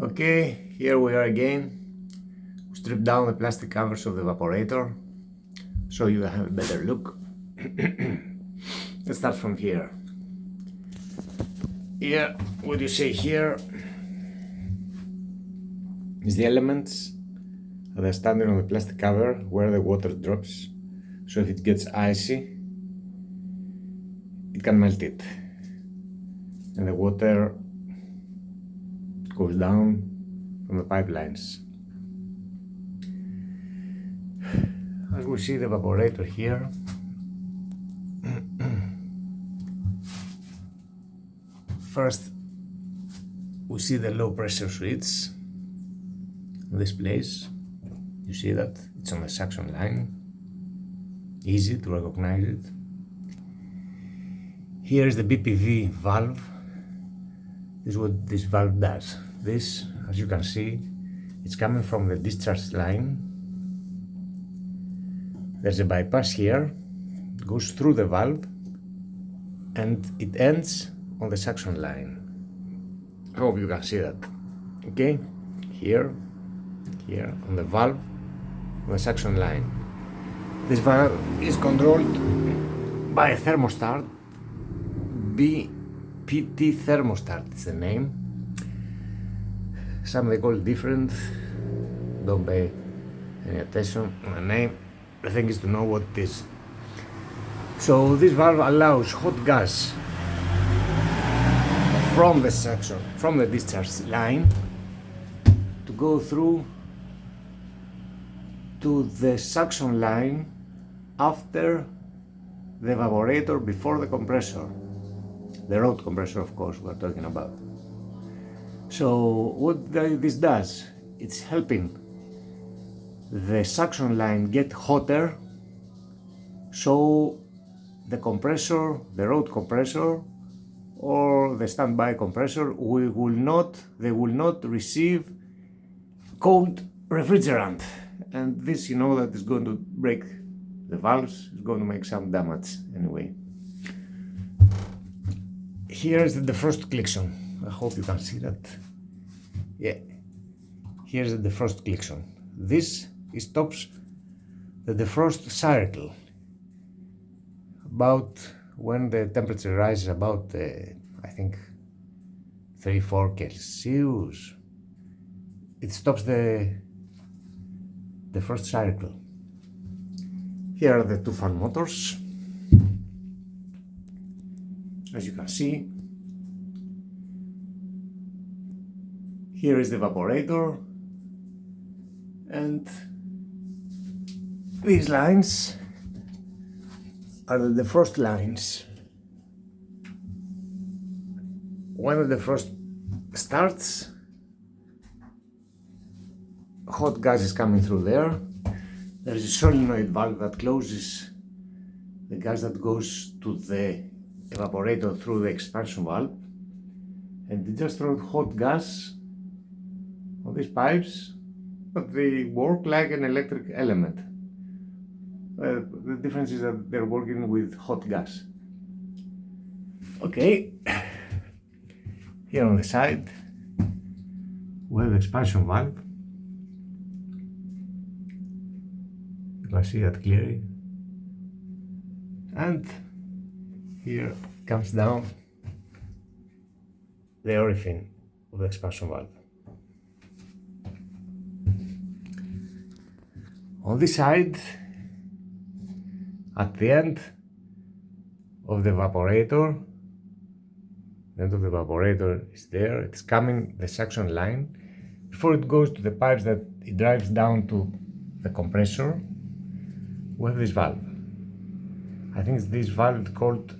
Okay, here we are again. We strip down the plastic covers of the evaporator so you have a better look. Let's start from here. Here, what you see here is the elements that are standing on the plastic cover where the water drops. So if it gets icy, it can melt it. And the water goes down from the pipelines. As we see the evaporator here, first we see the low pressure switch in this place. You see that it's on the suction line, easy to recognize it. Here is the BPV valve. This is what this valve does. This, as you can see, it's coming from the discharge line. There's a bypass here, it goes through the valve, and it ends on the suction line. I hope you can see that. Okay, here on the valve, on the suction line. This valve is controlled by a thermostat, PT thermostat is the name. Some they call it different, don't pay any attention on the name. The thing is to know what it is. So this valve allows hot gas from the suction, from the discharge line, to go through to the suction line after the evaporator, before the compressor. The road compressor, of course, we're talking about. So what this does, it's helping the suction line get hotter, so the compressor, the road compressor or the standby compressor they will not receive cold refrigerant, and this, you know, that is going to break the valves, is going to make some damage anyway. Here is the defrost clickson. I hope you can see that. Yeah, here's the defrost clickson. This stops the defrost cycle about when the temperature rises about I think 3-4 Celsius. It stops the defrost cycle. Here are the two fan motors. As you can see, here is the evaporator, and these lines are the defrost lines. When the defrost starts, hot gas is coming through there. There is a solenoid valve that closes the gas that goes to the evaporator through the expansion valve, and it just throws hot gas on these pipes, but they work like an electric element. The difference is that they're working with hot gas. Okay, here on the side we have the expansion valve. You can see that clearly, and here comes down the orifin of the expansion valve. On this side, at the end of the evaporator, the end of the evaporator is there, it's coming the suction line. Before it goes to the pipes that it drives down to the compressor, we have this valve. I think it's this valve called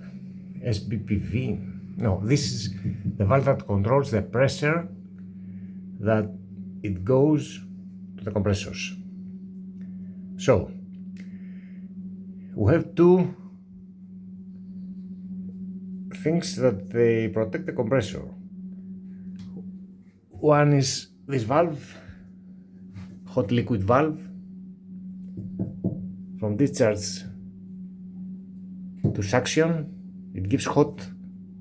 SBPV. No, this is the valve that controls the pressure that it goes to the compressors. So we have two things that they protect the compressor. One is this valve, hot liquid valve, from discharge to suction. It gives hot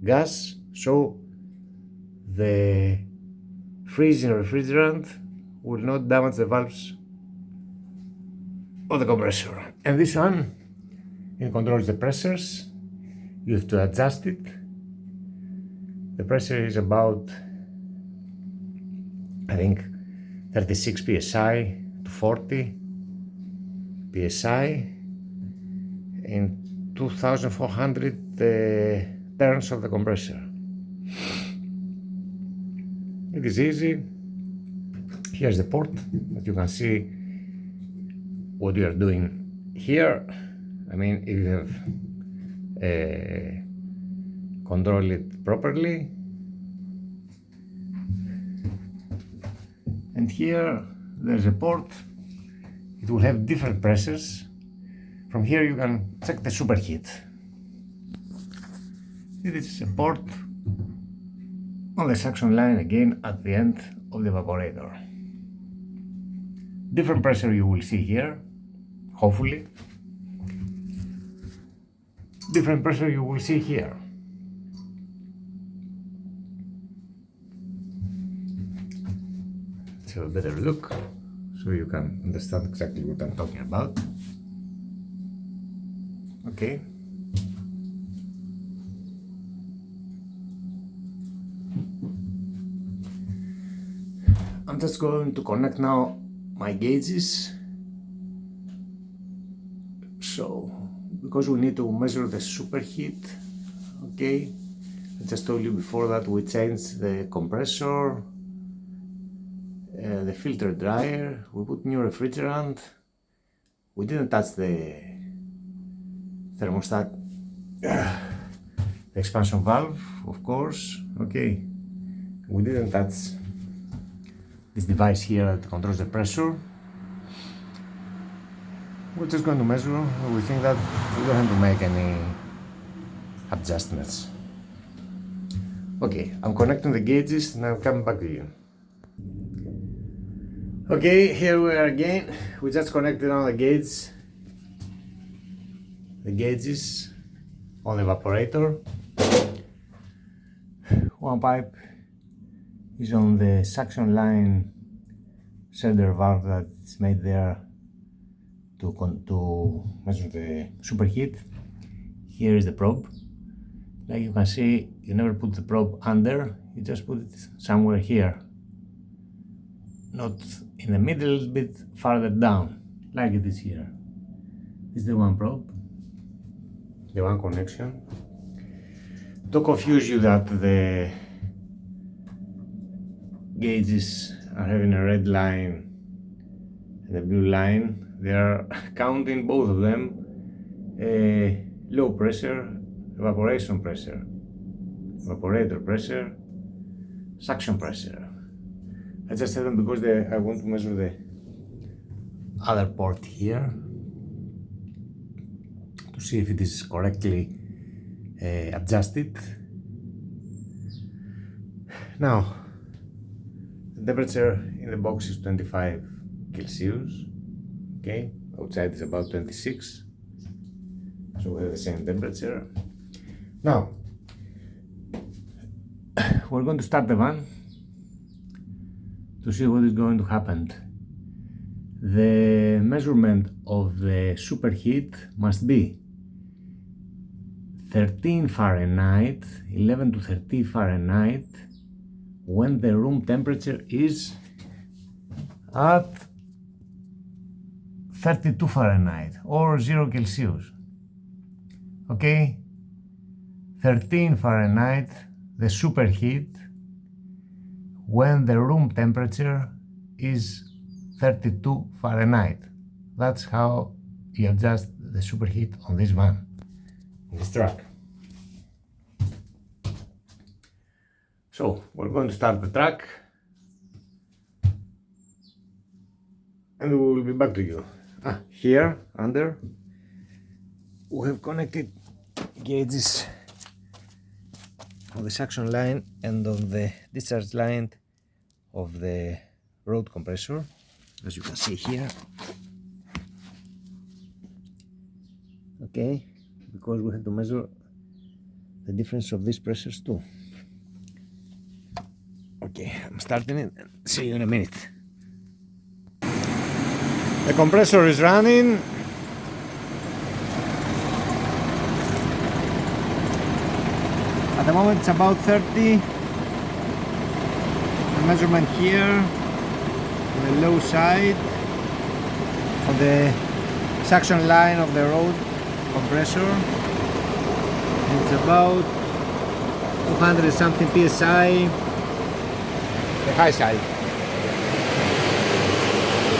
gas, so the freezing refrigerant will not damage the valves of the compressor. And this one, it controls the pressures. You have to adjust it. The pressure is about, I think, 36 psi to 40 psi in 2400 turns of the compressor. It is easy. Here's the port that you can see what you are doing here. I mean, if you have control it properly. And here there's a port. It will have different pressures. From here you can check the superheat. It is a port on the suction line again at the end of the evaporator. Different pressure you will see here, hopefully. Different pressure you will see here. Let's have a better look so you can understand exactly what I'm talking about. Okay. I'm just going to connect now my gauges. So, because we need to measure the superheat, okay, I just told you before that we changed the compressor, the filter dryer, we put new refrigerant, we didn't touch the thermostat, the expansion valve, of course, okay, we didn't touch this device here that controls the pressure. We're just going to measure. We think that we don't have to make any adjustments. Okay, I'm connecting the gauges and I'm coming back to you. Okay, here we are again. We just connected on the gauges on the evaporator. One pipe is on the suction line cylinder valve that's made there to measure the superheat. Here is the probe. Like you can see, you never put the probe under, you just put it somewhere here. Not in the middle, a bit farther down, like it is here. This is the one probe, the one connection. Don't confuse you that the gauges are having a red line and a blue line. They are counting both of them low pressure, evaporation pressure, evaporator pressure, suction pressure. I just said them because I want to measure the other port here to see if it is correctly adjusted. Now, the temperature in the box is 25 Celsius. Okay, outside is about 26, so we have the same temperature. Now, we're going to start the van to see what is going to happen. The measurement of the superheat must be 13 Fahrenheit, 11 to 13 Fahrenheit, when the room temperature is at 32 Fahrenheit or 0 Celsius. Okay, 13 Fahrenheit, the superheat, when the room temperature is 32 Fahrenheit. That's how you adjust the superheat on this van, on this truck. So we're going to start the truck and we will be back to you. Here under we have connected gauges on the suction line and on the discharge line of the road compressor, as you can see here. Okay, because we have to measure the difference of these pressures too. Okay, I'm starting it and see you in a minute. The compressor is running. At the moment it's about 30. The measurement here on the low side of the suction line of the road compressor. It's about 200 something psi. The high side.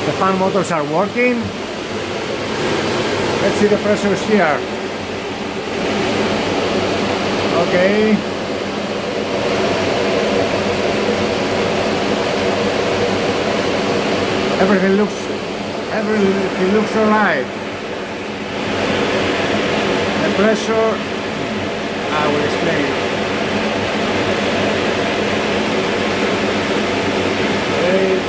The fan motors are working. Let's see the pressures here. Okay. Everything looks alright. The pressure, I will explain it. Okay.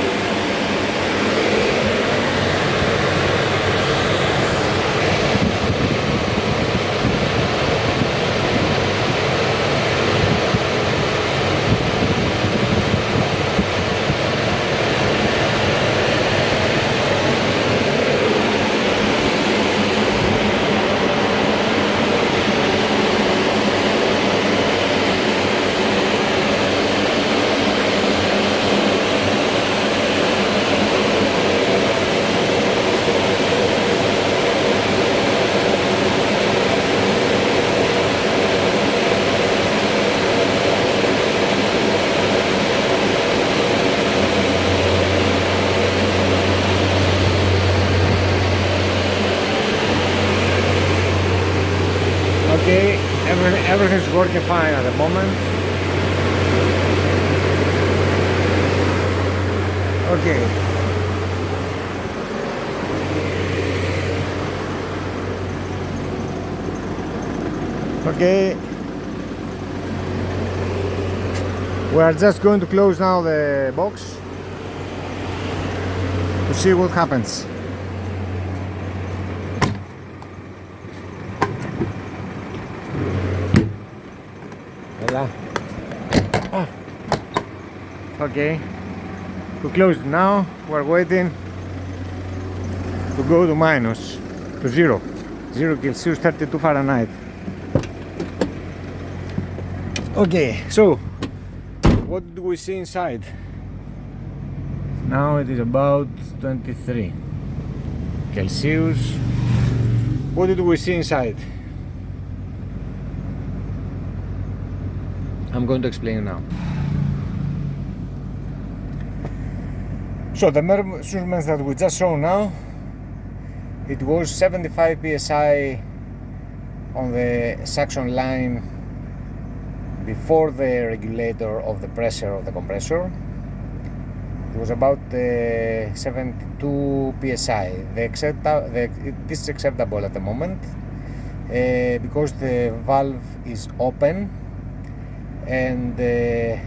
Okay, everything's working fine at the moment. Okay. Okay. We are just going to close now the box to see what happens. Okay, we closed it now. We're waiting to go to minus, to 0 Celsius, 32 Fahrenheit. Okay, so what do we see inside? Now it is about 23 Celsius. What did we see inside? I'm going to explain now. So the measurements that we just saw now, it was 75 psi on the suction line before the regulator of the pressure of the compressor. It was about 72 psi. It is acceptable at the moment because the valve is open and the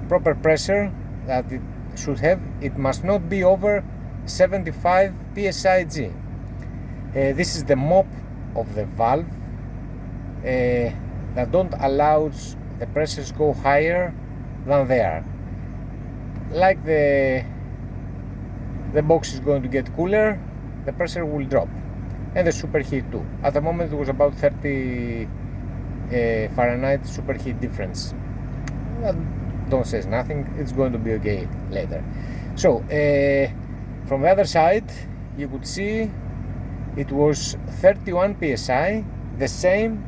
proper pressure that it should have, it must not be over 75 psi. This is the mop of the valve that don't allow the pressures go higher than they are. Like the box is going to get cooler, the pressure will drop, and the superheat too. At the moment it was about 30 Fahrenheit superheat difference. That don't say nothing, it's going to be okay later. So from the other side you could see it was 31 psi, the same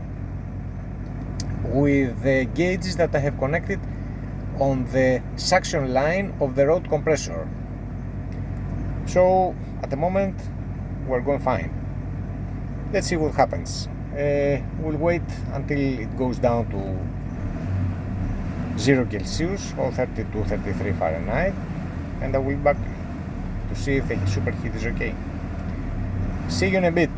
with the gauges that I have connected on the suction line of the road compressor. So at the moment we're going fine. Let's see what happens. We'll wait until it goes down to 0 Celsius or 32, 33 Fahrenheit, and I will be back to see if the superheat is okay. See you in a bit.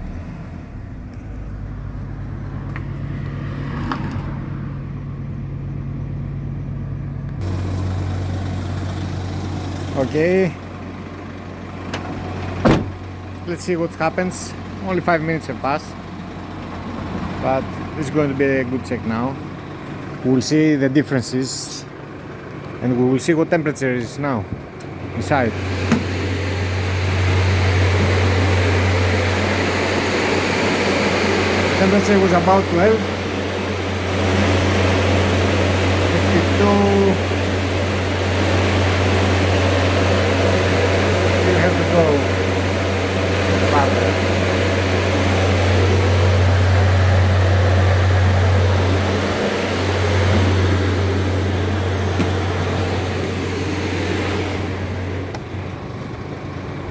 Okay, let's see what happens. Only 5 minutes have passed, but it's going to be a good check now. we will see the differences and we will see what temperature is now inside. Temperature was about 12, 52. Still have to go farther.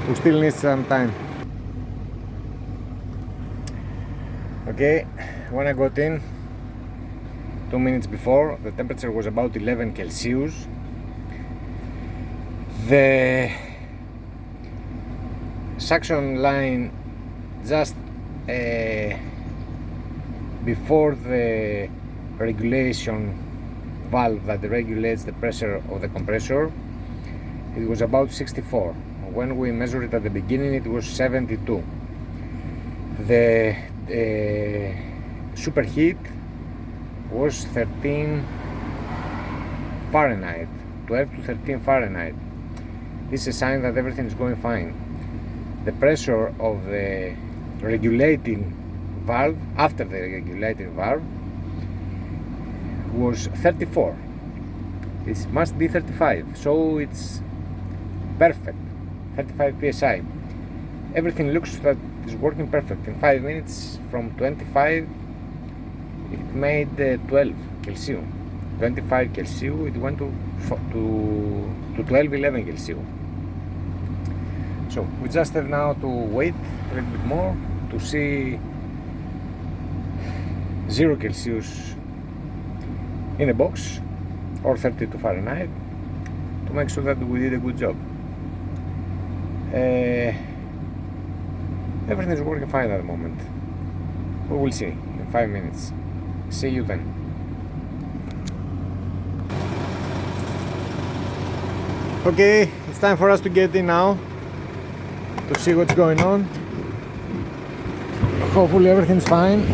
We still need some time. Okay, when I got in 2 minutes before, the temperature was about 11 Celsius. The suction line just before the regulation valve that regulates the pressure of the compressor, it was about 64. When we measured it at the beginning, it was 72. The superheat was 13 Fahrenheit, 12 to 13 Fahrenheit. This is a sign that everything is going fine. The pressure of the regulating valve, after the regulating valve, was 34. It must be 35, so it's perfect. 35 psi. Everything looks that is working perfect. In 5 minutes, from 25, it made 12 Celsius. 25 Celsius, it went to 12, 11 Celsius. So we just have now to wait a little bit more to see 0 Celsius in a box, or 32 Fahrenheit, to make sure that we did a good job. Everything is working fine at the moment. We will see in 5 minutes. See you then. Okay, it's time for us to get in now to see what's going on. Hopefully everything's fine.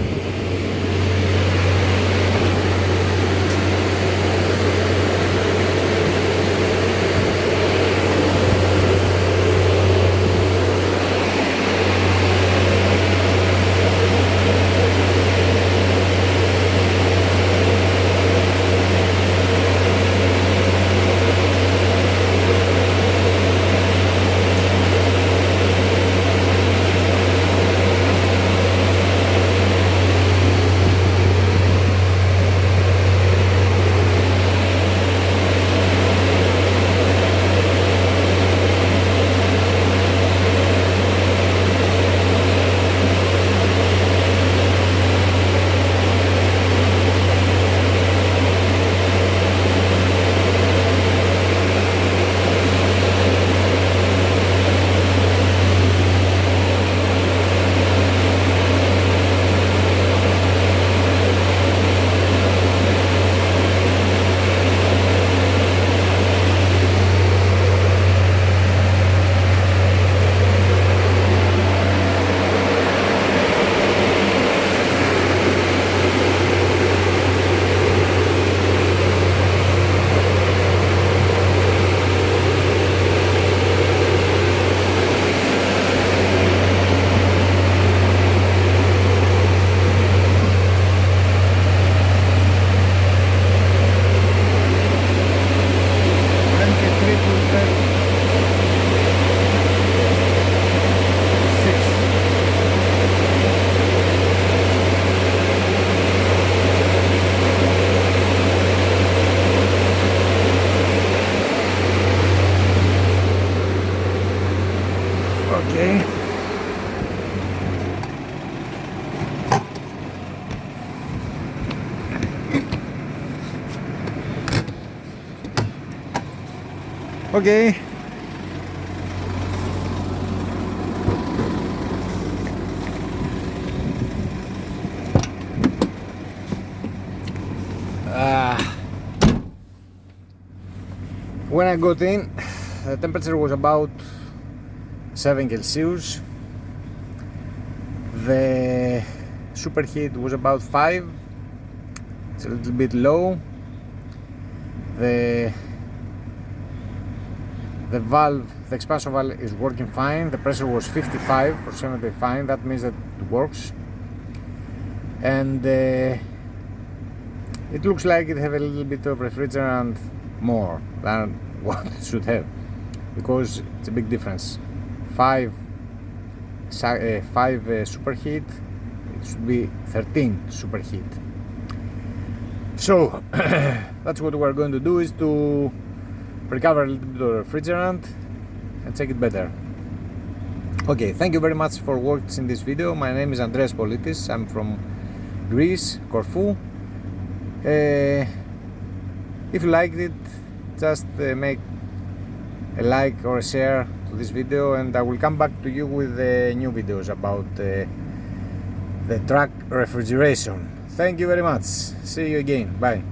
Okay. Okay. When I got in, the temperature was about 7 Celsius. The superheat was about 5, It's a little bit low. The valve, the expansion valve is working fine. The pressure was 55 or 70 fine. That means that it works. And it looks like it have a little bit of refrigerant more than what it should have, because it's a big difference. 5 superheat, it should be 13 superheat. So that's what we're going to do, is to recover a little bit of refrigerant and check it better. Okay, thank you very much for watching this video. My name is Andreas Politis. I'm from Greece, Corfu. If you liked it, just make a like or a share to this video, and I will come back to you with new videos about the truck refrigeration. Thank you very much. See you again. Bye.